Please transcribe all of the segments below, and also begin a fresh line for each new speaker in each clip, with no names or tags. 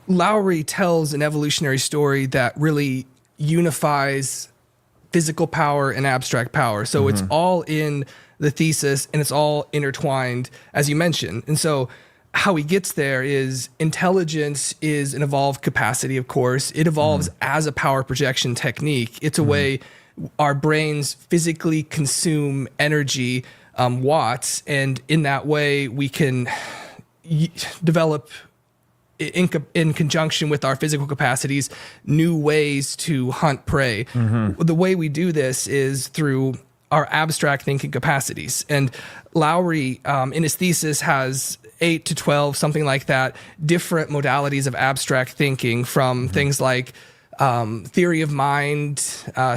Lowry tells an evolutionary story that really unifies physical power and abstract power. So it's all in the thesis and it's all intertwined, as you mentioned. And so how he gets there is intelligence is an evolved capacity, of course. It evolves as a power projection technique. It's a way our brains physically consume energy, watts, and in that way we can develop in conjunction with our physical capacities, new ways to hunt prey. The way we do this is through our abstract thinking capacities. And Lowry, in his thesis, has 8 to 12, something like that, different modalities of abstract thinking, from things like theory of mind,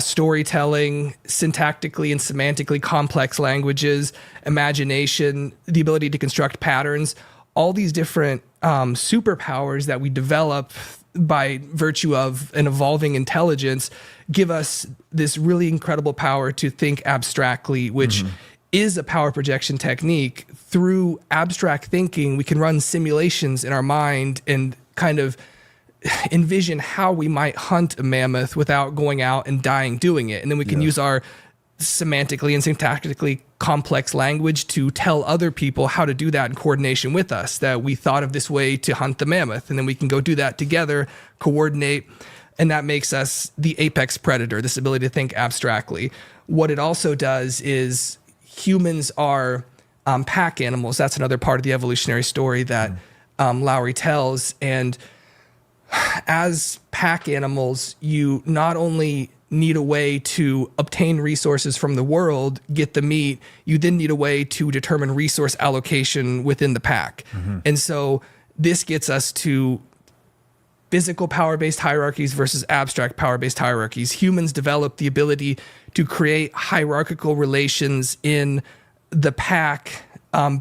storytelling, syntactically and semantically complex languages, imagination, the ability to construct patterns, all these different superpowers that we develop by virtue of an evolving intelligence give us this really incredible power to think abstractly, which is a power projection technique. Through abstract thinking, we can run simulations in our mind and kind of envision how we might hunt a mammoth without going out and dying doing it. And then we can use our semantically and syntactically complex language to tell other people how to do that in coordination with us, that we thought of this way to hunt the mammoth, and then we can go do that together, coordinate, and that makes us the apex predator, this ability to think abstractly. What it also does is humans are pack animals. That's another part of the evolutionary story that Lowry tells. And as pack animals, you not only need a way to obtain resources from the world, get the meat, you then need a way to determine resource allocation within the pack. And so this gets us to physical power-based hierarchies versus abstract power-based hierarchies. Humans develop the ability to create hierarchical relations in the pack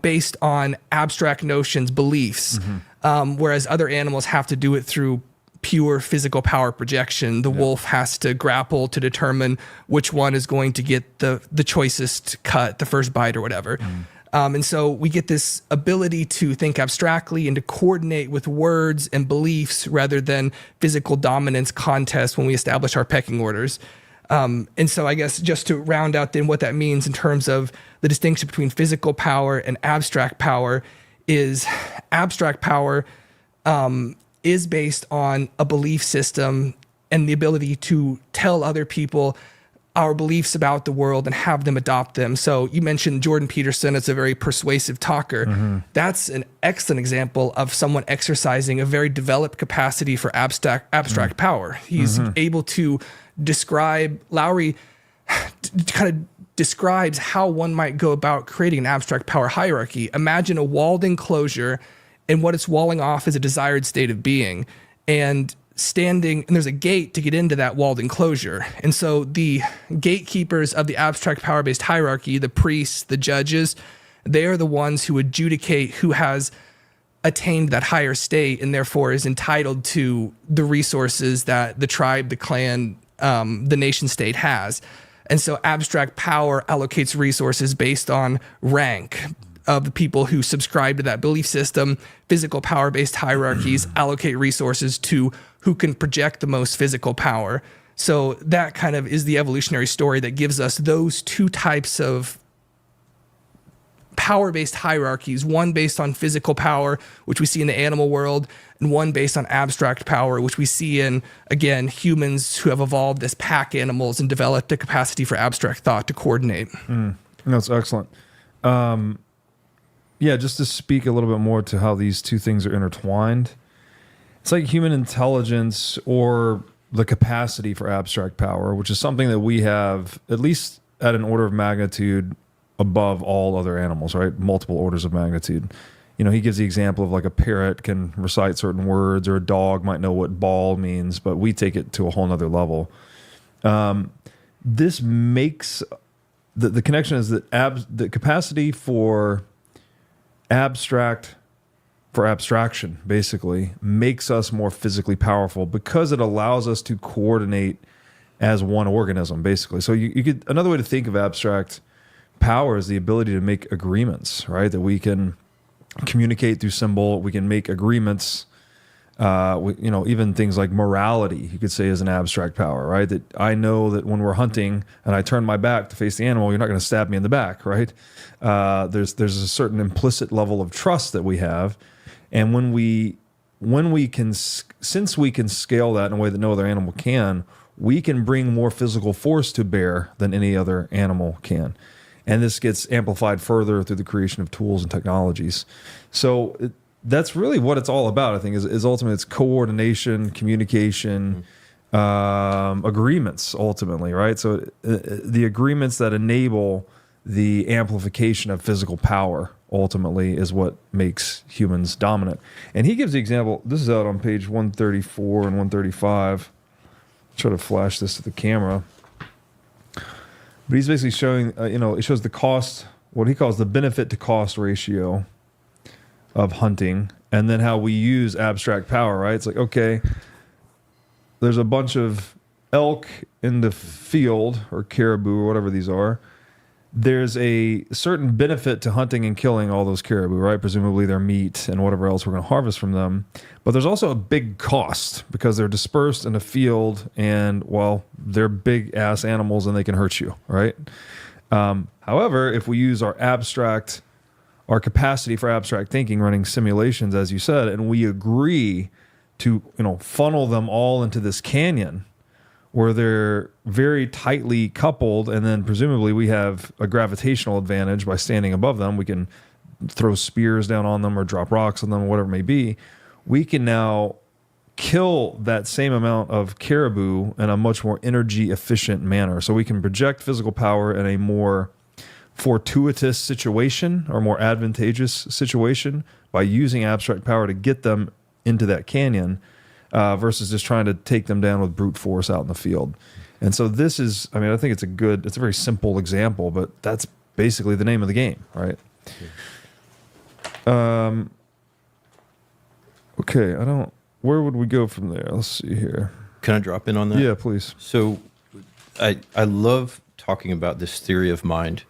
based on abstract notions, beliefs, whereas other animals have to do it through pure physical power projection. The wolf has to grapple to determine which one is going to get the choicest cut, the first bite or whatever. And so we get this ability to think abstractly and to coordinate with words and beliefs rather than physical dominance contests when we establish our pecking orders. And so I guess just to round out then what that means in terms of the distinction between physical power and abstract power is abstract power is based on a belief system and the ability to tell other people our beliefs about the world and have them adopt them. So you mentioned Jordan Peterson as a very persuasive talker. That's an excellent example of someone exercising a very developed capacity for abstract power. He's able to describe, Lowry kind of describes how one might go about creating an abstract power hierarchy. Imagine a walled enclosure, and what it's walling off is a desired state of being. And there's a gate to get into that walled enclosure. And so the gatekeepers of the abstract power-based hierarchy, the priests, the judges, they are the ones who adjudicate who has attained that higher state and therefore is entitled to the resources that the tribe, the clan, the nation state has. And so abstract power allocates resources based on rank of the people who subscribe to that belief system. Physical power-based hierarchies allocate resources to who can project the most physical power. So that kind of is the evolutionary story that gives us those two types of power-based hierarchies, one based on physical power, which we see in the animal world, and one based on abstract power, which we see in, again, humans who have evolved as pack animals and developed the capacity for abstract thought to coordinate.
That's excellent. Yeah, just to speak a little bit more to how these two things are intertwined. It's like human intelligence or the capacity for abstract power, which is something that we have at least at an order of magnitude above all other animals, right? Multiple orders of magnitude. You know, he gives the example of like a parrot can recite certain words, or a dog might know what ball means, but we take it to a whole nother level. This makes the connection is that the capacity for abstraction basically makes us more physically powerful because it allows us to coordinate as one organism, basically. So you could, another way to think of abstract power is the ability to make agreements, right? That we can communicate through symbol, we can make agreements Even things like morality, you could say, is an abstract power, right? That I know that when we're hunting and I turn my back to face the animal, you're not going to stab me in the back, right? There's a certain implicit level of trust that we have, and since we can scale that in a way that no other animal can, we can bring more physical force to bear than any other animal can. And this gets amplified further through the creation of tools and technologies. So that's really what it's all about, I think, is ultimately it's coordination, communication, agreements, ultimately, right? So the agreements that enable the amplification of physical power, ultimately, is what makes humans dominant. And he gives the example, this is out on page 134 and 135. Try to flash this to the camera. But he's basically showing, it shows the cost, what he calls the benefit to cost ratio of hunting, and then how we use abstract power, right? It's like, okay, there's a bunch of elk in the field, or caribou, or whatever these are. There's a certain benefit to hunting and killing all those caribou, right? Presumably their meat and whatever else we're going to harvest from them. But there's also a big cost because they're dispersed in a field, and, well, they're big ass animals and they can hurt you, right? However, if we use our capacity for abstract thinking, running simulations, as you said, and we agree to, funnel them all into this canyon where they're very tightly coupled, and then presumably we have a gravitational advantage by standing above them. We can throw spears down on them or drop rocks on them or whatever it may be. We can now kill that same amount of caribou in a much more energy efficient manner. So we can project physical power in a more fortuitous situation or more advantageous situation by using abstract power to get them into that canyon, versus just trying to take them down with brute force out in the field. And so this is, I think it's a very simple example, but that's basically the name of the game, right? Okay, where would we go from there? Let's see here.
Can I drop in on that?
Yeah, please.
So I love talking about this theory of mind,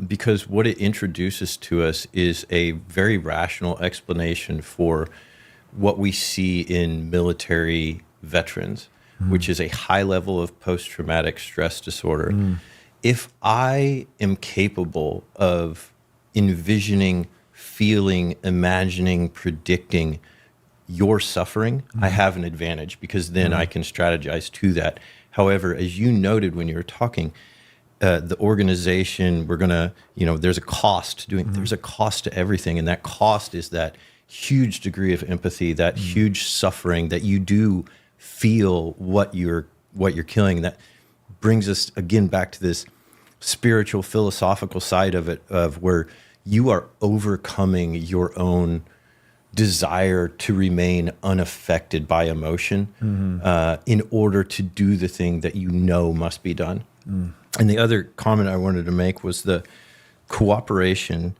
because what it introduces to us is a very rational explanation for what we see in military veterans, which is a high level of post-traumatic stress disorder. If I am capable of envisioning, feeling, imagining, predicting your suffering, I have an advantage, because then I can strategize to that. However, as you noted when you were talking, the organization, we're going to, there's a cost to doing, there's a cost to everything. And that cost is that huge degree of empathy, that huge suffering that you do feel what you're killing. That brings us again back to this spiritual, philosophical side of it, of where you are overcoming your own desire to remain unaffected by emotion, in order to do the thing that must be done. And the other comment I wanted to make was the cooperation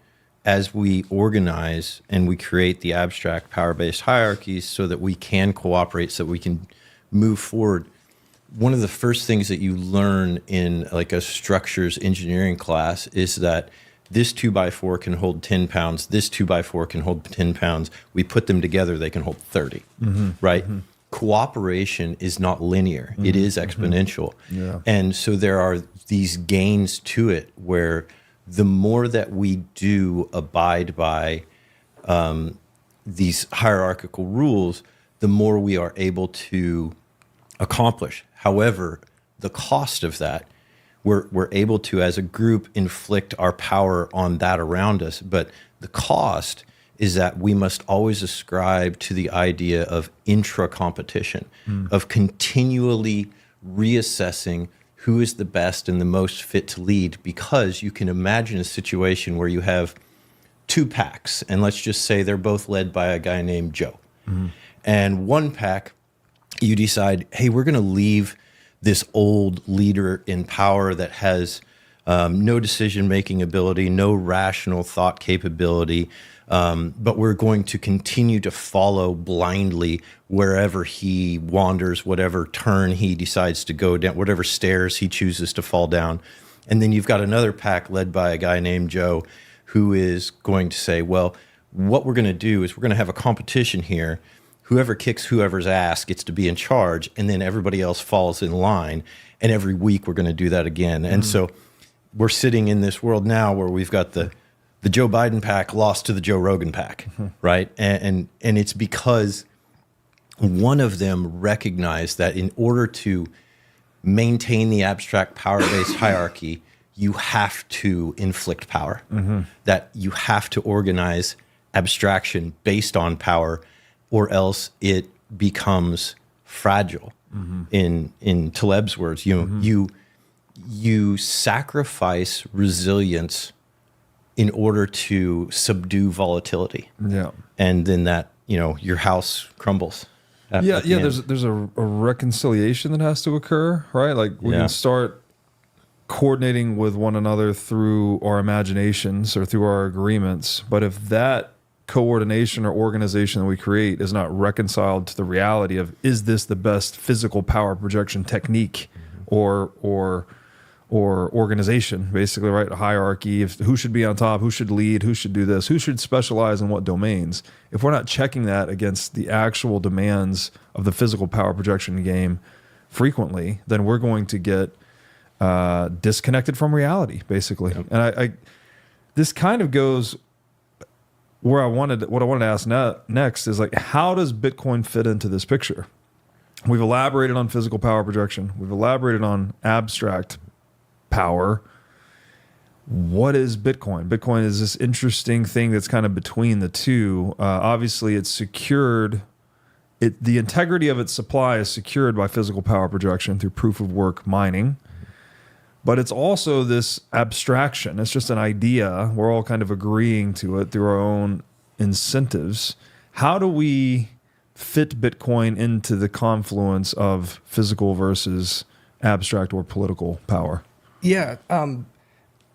as we organize and we create the abstract power-based hierarchies so that we can cooperate, so that we can move forward. One of the first things that you learn in like a structures engineering class is that this 2x4 can hold 10 pounds, this 2x4 can hold 10 pounds. We put them together, they can hold 30, right? Cooperation is not linear. It is exponential.
Yeah.
And so there are these gains to it where the more that we do abide by these hierarchical rules, the more we are able to accomplish. However, the cost of that, we're able to, as a group, inflict our power on that around us. But the cost is that we must always ascribe to the idea of intra-competition, of continually reassessing who is the best and the most fit to lead, because you can imagine a situation where you have two packs, and let's just say they're both led by a guy named Joe. And one pack, you decide, hey, we're going to leave this old leader in power that has no decision-making ability, no rational thought capability, but we're going to continue to follow blindly wherever he wanders, whatever turn he decides to go down, whatever stairs he chooses to fall down. And then you've got another pack led by a guy named Joe who is going to say, well, what we're going to do is we're going to have a competition here. whoever kicks whoever's ass gets to be in charge, and then everybody else falls in line. And every week we're going to do that again. And so we're sitting in this world now where we've got the Joe Biden pack lost to the Joe Rogan pack, right? And it's because one of them recognized that in order to maintain the abstract power-based hierarchy, you have to inflict power, that you have to organize abstraction based on power, or else it becomes fragile. In Taleb's words, you sacrifice resilience in order to subdue volatility.
Yeah.
And then that, your house crumbles.
Yeah. There's a reconciliation that has to occur, right? Like we can start coordinating with one another through our imaginations or through our agreements. But if that coordination or organization that we create is not reconciled to the reality of, is this the best physical power projection technique or organization, basically, right? A hierarchy, who should be on top, who should lead, who should do this, who should specialize in what domains. If we're not checking that against the actual demands of the physical power projection game frequently, then we're going to get disconnected from reality, basically. Yep. And this kind of goes what I wanted to ask next is, like, how does Bitcoin fit into this picture? We've elaborated on physical power projection. We've elaborated on abstract power. What is Bitcoin? Bitcoin is this interesting thing that's kind of between the two. Obviously, it's secured. The integrity of its supply is secured by physical power projection through proof of work mining. But it's also this abstraction. It's just an idea. We're all kind of agreeing to it through our own incentives. How do we fit Bitcoin into the confluence of physical versus abstract or political power?
Yeah.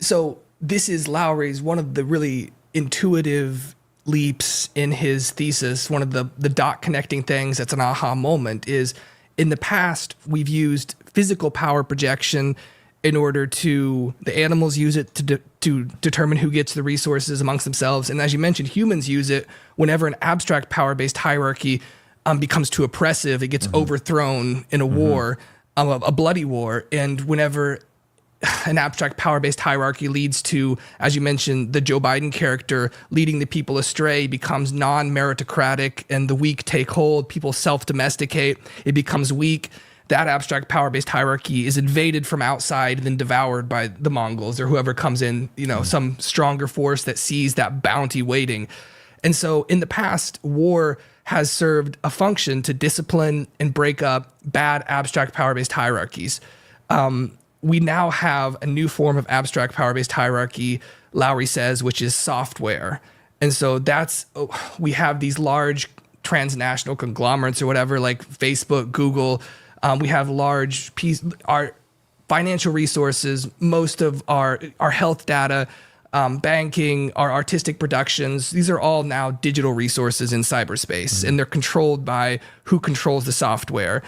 So this is Lowry's, one of the really intuitive leaps in his thesis. One of the dot connecting things that's an aha moment is, in the past, we've used physical power projection in order to, the animals use it to determine who gets the resources amongst themselves. And as you mentioned, humans use it whenever an abstract power-based hierarchy becomes too oppressive, it gets overthrown in a war, a bloody war. And whenever an abstract power-based hierarchy leads to, as you mentioned, the Joe Biden character leading the people astray, becomes non-meritocratic, and the weak take hold, people self-domesticate, it becomes weak. That abstract power-based hierarchy is invaded from outside and then devoured by the Mongols or whoever comes in, some stronger force that sees that bounty waiting. And so in the past, war has served a function to discipline and break up bad abstract power-based hierarchies. We now have a new form of abstract power-based hierarchy, Lowry says, which is software. And so we have these large transnational conglomerates or whatever, like Facebook, Google. We have our financial resources, most of our health data, banking, our artistic productions. These are all now digital resources in cyberspace, and they're controlled by who controls the software.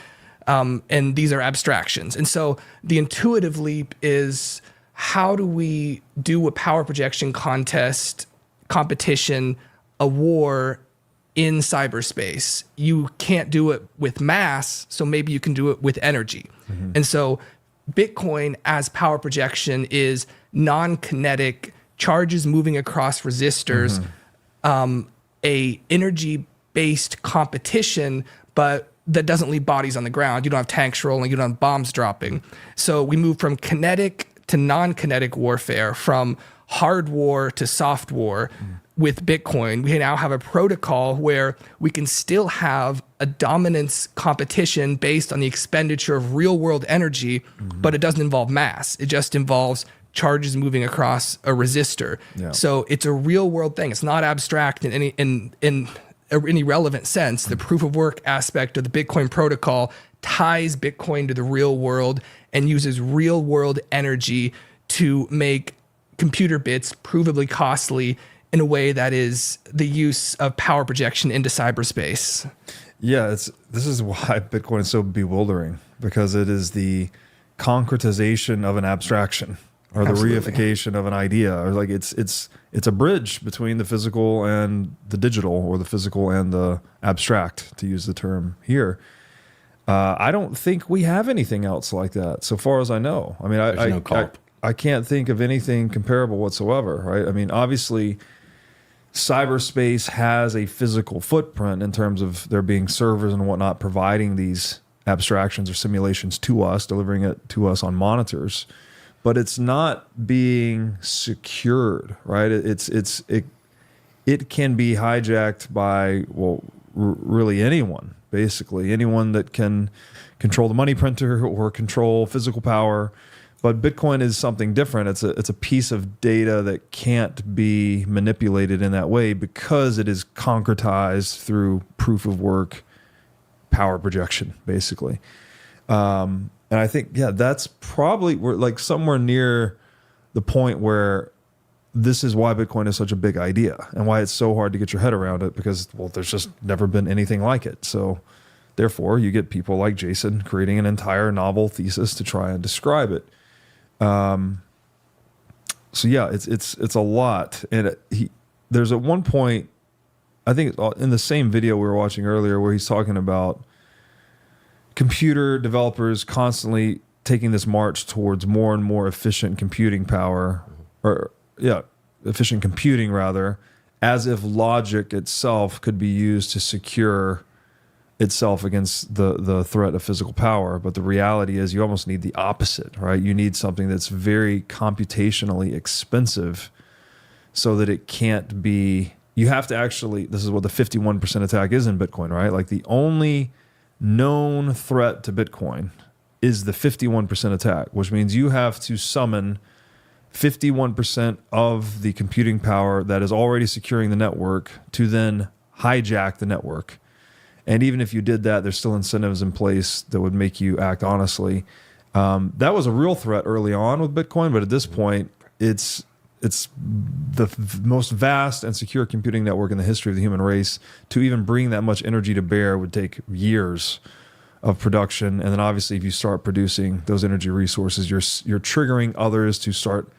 And these are abstractions. And so the intuitive leap is, how do we do a power projection competition, a war in cyberspace? You can't do it with mass, so maybe you can do it with energy. And so Bitcoin as power projection is non-kinetic charges moving across resistors, a energy-based competition, but that doesn't leave bodies on the ground. You don't have tanks rolling, you don't have bombs dropping. So we move from kinetic to non-kinetic warfare, from hard war to soft war. With Bitcoin, we now have a protocol where we can still have a dominance competition based on the expenditure of real world energy, but it doesn't involve mass. It just involves charges moving across a resistor. Yeah. So it's a real world thing. It's not abstract in any relevant sense. The proof of work aspect of the Bitcoin protocol ties Bitcoin to the real world and uses real world energy to make computer bits provably costly in a way that is the use of power projection into cyberspace.
Yeah, this is why Bitcoin is so bewildering, because it is the concretization of an abstraction, or the
Absolutely.
reification of an idea, or like it's a bridge between the physical and the digital, or the physical and the abstract, to use the term here. I don't think we have anything else like that, so far as I know. I mean, I can't think of anything comparable whatsoever, right? I mean, obviously, cyberspace has a physical footprint in terms of there being servers and whatnot providing these abstractions or simulations to us, delivering it to us on monitors. But it's not being secured, right? It can be hijacked by, really anyone, basically. Anyone that can control the money printer or control physical power. But Bitcoin is something different. It's a piece of data that can't be manipulated in that way because it is concretized through proof of work, power projection, basically. And I think, that's probably, we're like somewhere near the point where this is why Bitcoin is such a big idea and why it's so hard to get your head around it, because, there's just never been anything like it. So therefore, you get people like Jason creating an entire novel thesis to try and describe it. So yeah, it's a lot. And there's at one point, I think in the same video we were watching earlier, where he's talking about computer developers constantly taking this march towards more and more efficient computing power, efficient computing rather, as if logic itself could be used to secure itself against the threat of physical power. But the reality is you almost need the opposite, right? You need something that's very computationally expensive so that it can't be, you have to actually, this is what the 51% attack is in Bitcoin, right? Like the only known threat to Bitcoin is the 51% attack, which means you have to summon 51% of the computing power that is already securing the network to then hijack the network. And even if you did that, there's still incentives in place that would make you act honestly. That was a real threat early on with Bitcoin, but at this point, it's the most vast and secure computing network in the history of the human race. To even bring that much energy to bear would take years of production. And then obviously, if you start producing those energy resources, you're triggering others to start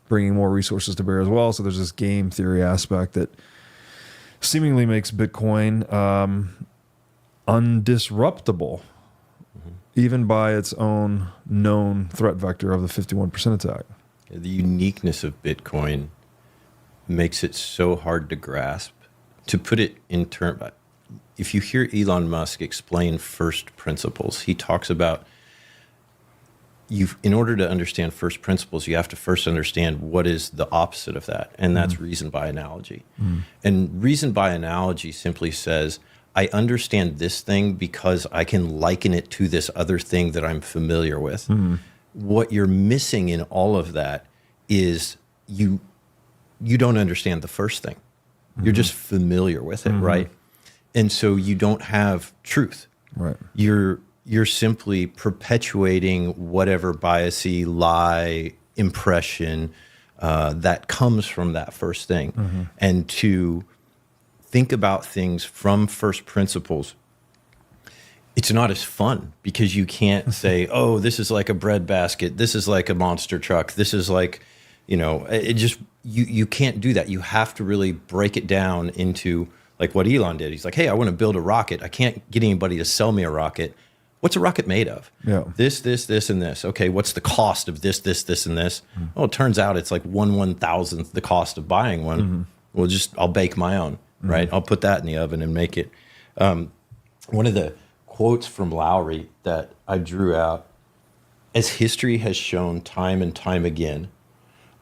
bringing more resources to bear as well. So there's this game theory aspect that seemingly makes Bitcoin undisruptable, even by its own known threat vector of the 51% attack.
The uniqueness of Bitcoin makes it so hard to grasp. To put it in terms, if you hear Elon Musk explain first principles, he talks about in order to understand first principles, you have to first understand what is the opposite of that, and that's reason by analogy. And reason by analogy simply says, I understand this thing because I can liken it to this other thing that I'm familiar with. What you're missing in all of that is you don't understand the first thing. You're just familiar with it, right? And so you don't have truth.
Right.
You're simply perpetuating whatever biasy, lie, impression that comes from that first thing. And to think about things from first principles, it's not as fun because you can't say, oh, this is like a breadbasket. This is like a monster truck. This is like, it just, you can't do that. You have to really break it down into like what Elon did. He's like, hey, I want to build a rocket. I can't get anybody to sell me a rocket. What's a rocket made of?
Yeah.
This, and this. Okay, what's the cost of this, and this? Oh, it turns out it's like 1/1000th the cost of buying one. Well, I'll bake my own, right? I'll put that in the oven and make it. One of the quotes from Lowry that I drew out, as history has shown time and time again,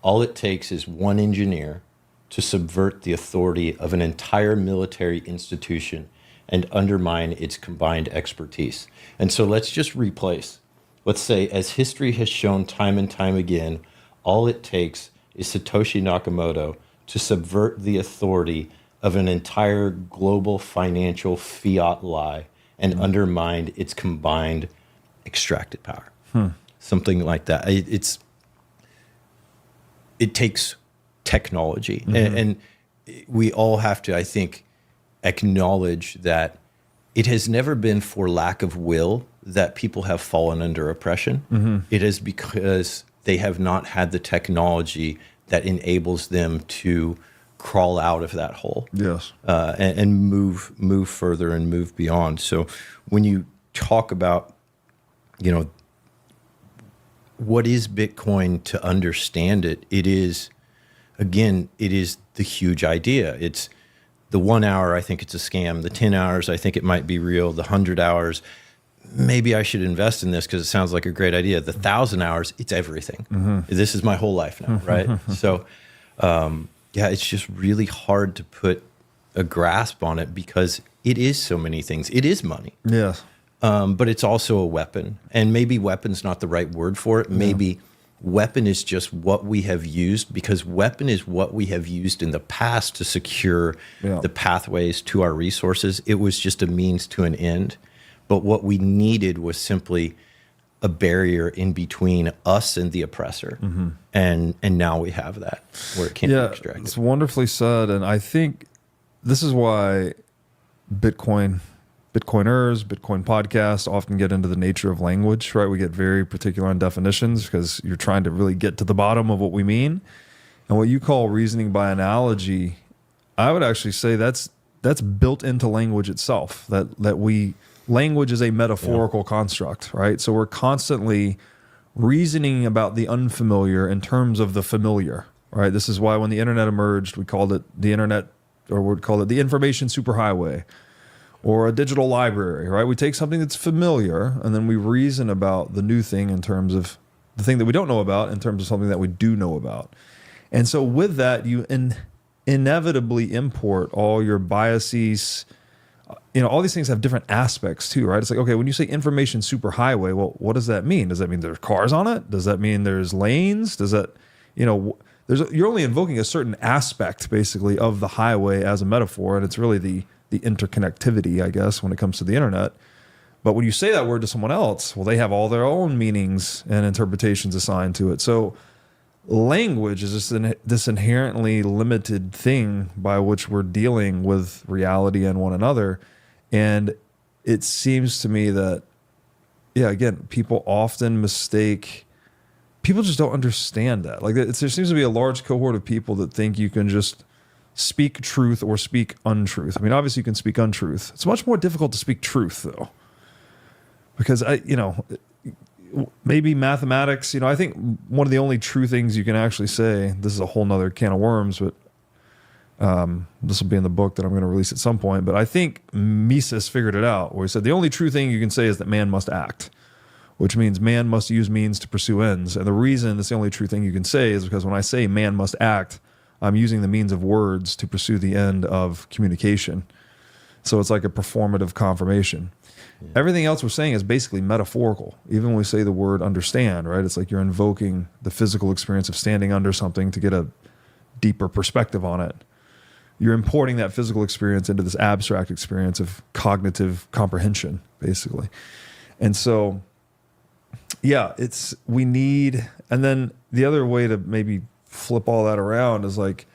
all it takes is one engineer to subvert the authority of an entire military institution and undermine its combined expertise. And so let's just replace. Let's say, as history has shown time and time again, all it takes is Satoshi Nakamoto to subvert the authority of an entire global financial fiat lie and undermine its combined extracted power. Something like that. It takes technology. And we all have to, I think, acknowledge that it has never been for lack of will that people have fallen under oppression. It is because they have not had the technology that enables them to crawl out of that hole.
Yes.
And move further and move beyond. So when you talk about, what is Bitcoin, to understand it, it is the huge idea. It's the 1 hour, I think it's a scam. The 10 hours, I think it might be real. The 100 hours, maybe I should invest in this because it sounds like a great idea. The 1,000 hours, it's everything. This is my whole life now, right? So, it's just really hard to put a grasp on it because it is so many things. It is money.
Yes.
But it's also a weapon. And maybe weapon's not the right word for it. Maybe weapon is just what we have used, because weapon is what we have used in the past to secure the pathways to our resources. It was just a means to an end. But what we needed was simply a barrier in between us and the oppressor. And now we have that where it can't be extracted.
It's wonderfully said. And I think this is why Bitcoiners, Bitcoin podcasts often get into the nature of language, right? We get very particular on definitions because you're trying to really get to the bottom of what we mean. And what you call reasoning by analogy, I would actually say that's built into language itself, language is a metaphorical construct, right? So we're constantly reasoning about the unfamiliar in terms of the familiar, right? This is why when the internet emerged, we called it the internet, or we'd call it the information superhighway or a digital library, right? We take something that's familiar and then we reason about the new thing in terms of the thing that we don't know about in terms of something that we do know about. And so with that, you inevitably import all your biases. All these things have different aspects too, right? It's like, okay, when you say information superhighway, well, what does that mean? Does that mean there's cars on it? Does that mean there's lanes? Does that, you're only invoking a certain aspect basically of the highway as a metaphor. And it's really the interconnectivity, I guess, when it comes to the internet. But when you say that word to someone else, well, they have all their own meanings and interpretations assigned to it. So language is just this inherently limited thing by which we're dealing with reality and one another. And it seems to me that, again, people often people just don't understand that. Like there seems to be a large cohort of people that think you can just speak truth or speak untruth. I mean, obviously you can speak untruth. It's much more difficult to speak truth though, because maybe mathematics, I think one of the only true things you can actually say, this is a whole nother can of worms, but this will be in the book that I'm going to release at some point. But I think Mises figured it out, where he said the only true thing you can say is that man must act, which means man must use means to pursue ends. And the reason that's the only true thing you can say is because when I say man must act, I'm using the means of words to pursue the end of communication. So it's like a performative confirmation. Yeah. Everything else we're saying is basically metaphorical. Even when we say the word understand, right? It's like you're invoking the physical experience of standing under something to get a deeper perspective on it. You're importing that physical experience into this abstract experience of cognitive comprehension, basically. And so, we need, and then the other way to maybe flip all that around is like,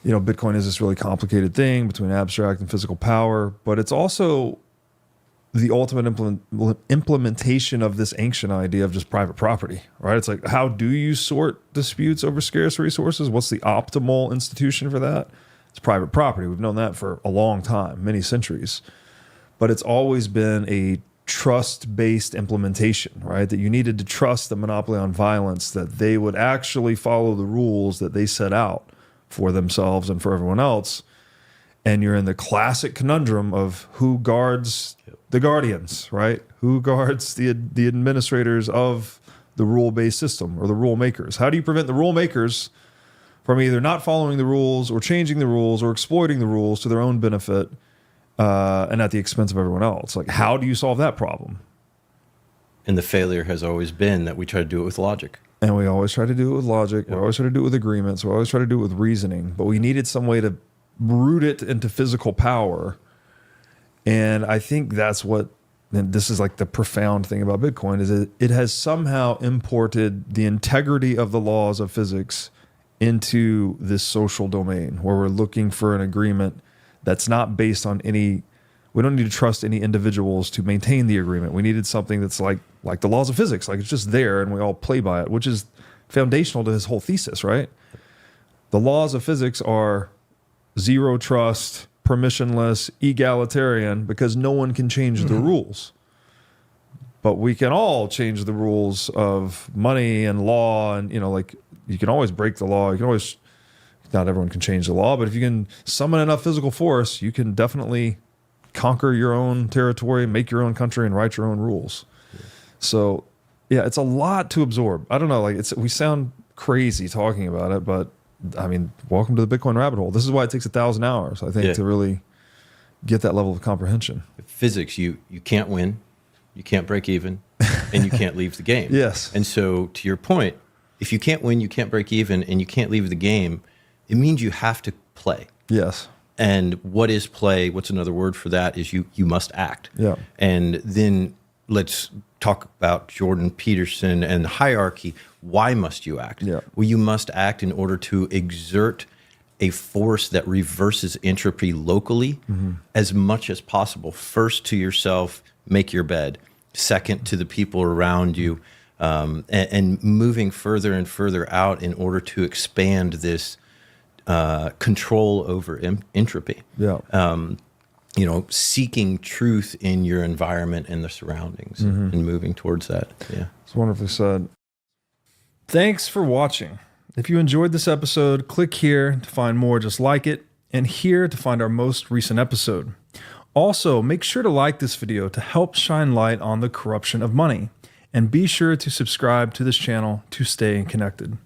Bitcoin is this really complicated thing between abstract and physical power, but it's also the ultimate implementation of this ancient idea of just private property, right? It's like, how do you sort disputes over scarce resources? What's the optimal institution for that? It's private property. We've known that for a long time, many centuries, but it's always been a trust-based implementation, right? That you needed to trust the monopoly on violence, that they would actually follow the rules that they set out for themselves and for everyone else. And you're in the classic conundrum of who guards the guardians, right? Who guards the administrators of the rule-based system or the rule makers? How do you prevent the rule makers from either not following the rules or changing the rules or exploiting the rules to their own benefit and at the expense of everyone else? Like, how do you solve that problem?
And the failure has always been that we try to do it with logic.
And we always try to do it with logic. We always try to do it with agreements. We always try to do it with reasoning. But we needed some way to root it into physical power. And I think that's what, and this is like the profound thing about Bitcoin, is it has somehow imported the integrity of the laws of physics into this social domain where we're looking for an agreement that's not based on any We don't need to trust any individuals to maintain the agreement. We needed something that's like the laws of physics, like it's just there and we all play by it, which is foundational to his whole thesis, right? The laws of physics are zero trust, permissionless, egalitarian, because no one can change the rules. But we can all change the rules of money and law, and like you can always break the law. You can always, not everyone can change the law, but if you can summon enough physical force, you can definitely conquer your own territory, make your own country, and write your own rules. Yeah. So, yeah, it's a lot to absorb. I don't know, like we sound crazy talking about it, but I mean, welcome to the Bitcoin rabbit hole. This is why it takes 1,000 hours, I think, to really get that level of comprehension.
Physics, you can't win, you can't break even, and you can't leave the game.
Yes.
And so, to your point, if you can't win, you can't break even, and you can't leave the game, it means you have to play.
Yes.
And what is play? What's another word for that? Is you must act.
Yeah.
And then let's talk about Jordan Peterson and the hierarchy. Why must you act?
Yeah.
Well, you must act in order to exert a force that reverses entropy locally as much as possible. First to yourself, make your bed. Second to the people around you, and moving further and further out in order to expand this control over entropy.
Yeah.
Seeking truth in your environment and the surroundings and moving towards that. Yeah.
It's wonderfully said. Thanks for watching. If you enjoyed this episode, click here to find more just like it, and here to find our most recent episode. Also, make sure to like this video to help shine light on the corruption of money, and be sure to subscribe to this channel to stay connected.